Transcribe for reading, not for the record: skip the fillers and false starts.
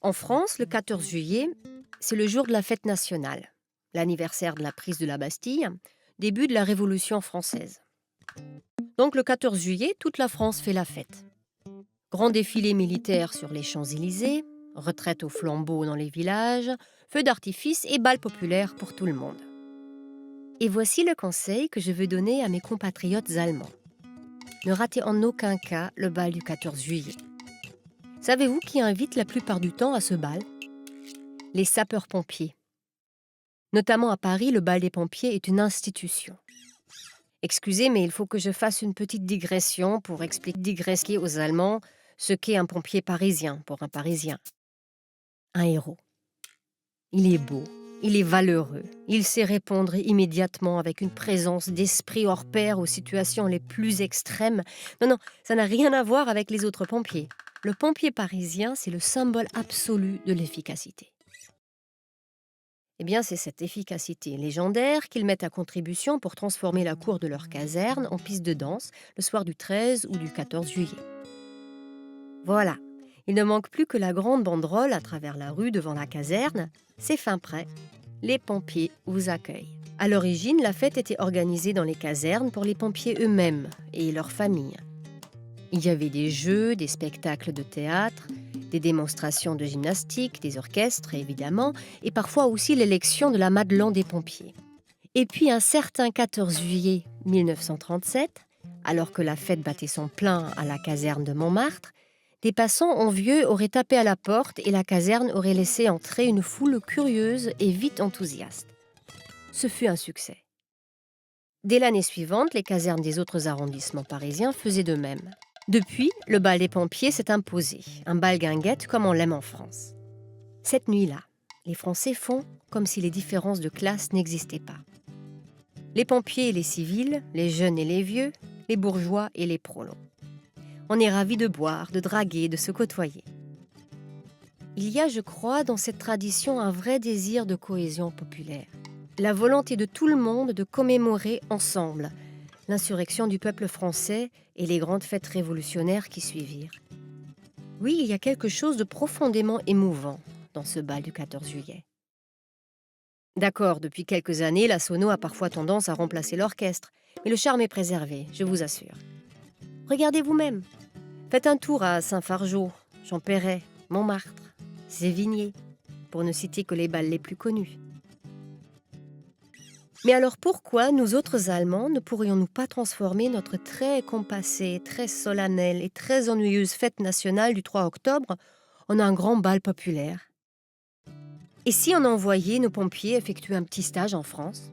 En France, le 14 juillet, c'est le jour de la fête nationale, l'anniversaire de la prise de la Bastille, début de la Révolution française. Donc le 14 juillet, toute la France fait la fête. Grand défilé militaire sur les Champs-Élysées, retraite au flambeau dans les villages, feux d'artifice et bal populaire pour tout le monde. Et voici le conseil que je veux donner à mes compatriotes allemands. Ne ratez en aucun cas le bal du 14 juillet. Savez-vous qui invite la plupart du temps à ce bal? Les sapeurs-pompiers. Notamment à Paris, le bal des pompiers est une institution. Excusez, mais il faut que je fasse une petite digression pour expliquer aux Allemands ce qu'est un pompier parisien pour un Parisien. Un héros. Il est beau, il est valeureux, il sait répondre immédiatement avec une présence d'esprit hors pair aux situations les plus extrêmes. Non, ça n'a rien à voir avec les autres pompiers. Le pompier parisien, c'est le symbole absolu de l'efficacité. Eh bien, c'est cette efficacité légendaire qu'ils mettent à contribution pour transformer la cour de leur caserne en piste de danse le soir du 13 ou du 14 juillet. Voilà, il ne manque plus que la grande banderole à travers la rue devant la caserne. C'est fin prêt, les pompiers vous accueillent. À l'origine, la fête était organisée dans les casernes pour les pompiers eux-mêmes et leurs familles. Il y avait des jeux, des spectacles de théâtre, des démonstrations de gymnastique, des orchestres évidemment, et parfois aussi l'élection de la Madelon des pompiers. Et puis un certain 14 juillet 1937, alors que la fête battait son plein à la caserne de Montmartre, des passants envieux auraient tapé à la porte et la caserne aurait laissé entrer une foule curieuse et vite enthousiaste. Ce fut un succès. Dès l'année suivante, les casernes des autres arrondissements parisiens faisaient de même. Depuis, le bal des pompiers s'est imposé, un bal guinguette comme on l'aime en France. Cette nuit-là, les Français font comme si les différences de classe n'existaient pas. Les pompiers et les civils, les jeunes et les vieux, les bourgeois et les prolos. On est ravis de boire, de draguer, de se côtoyer. Il y a, je crois, dans cette tradition un vrai désir de cohésion populaire. La volonté de tout le monde de commémorer ensemble l'insurrection du peuple français et les grandes fêtes révolutionnaires qui suivirent. Oui, il y a quelque chose de profondément émouvant dans ce bal du 14 juillet. D'accord, depuis quelques années, la sono a parfois tendance à remplacer l'orchestre, mais le charme est préservé, je vous assure. Regardez vous-même. Faites un tour à Saint-Fargeau, Champéret, Montmartre, Sévigné, pour ne citer que les bals les plus connus. Mais alors pourquoi, nous autres Allemands, ne pourrions-nous pas transformer notre très compassée, très solennelle et très ennuyeuse fête nationale du 3 octobre en un grand bal populaire? Et si on envoyait nos pompiers effectuer un petit stage en France?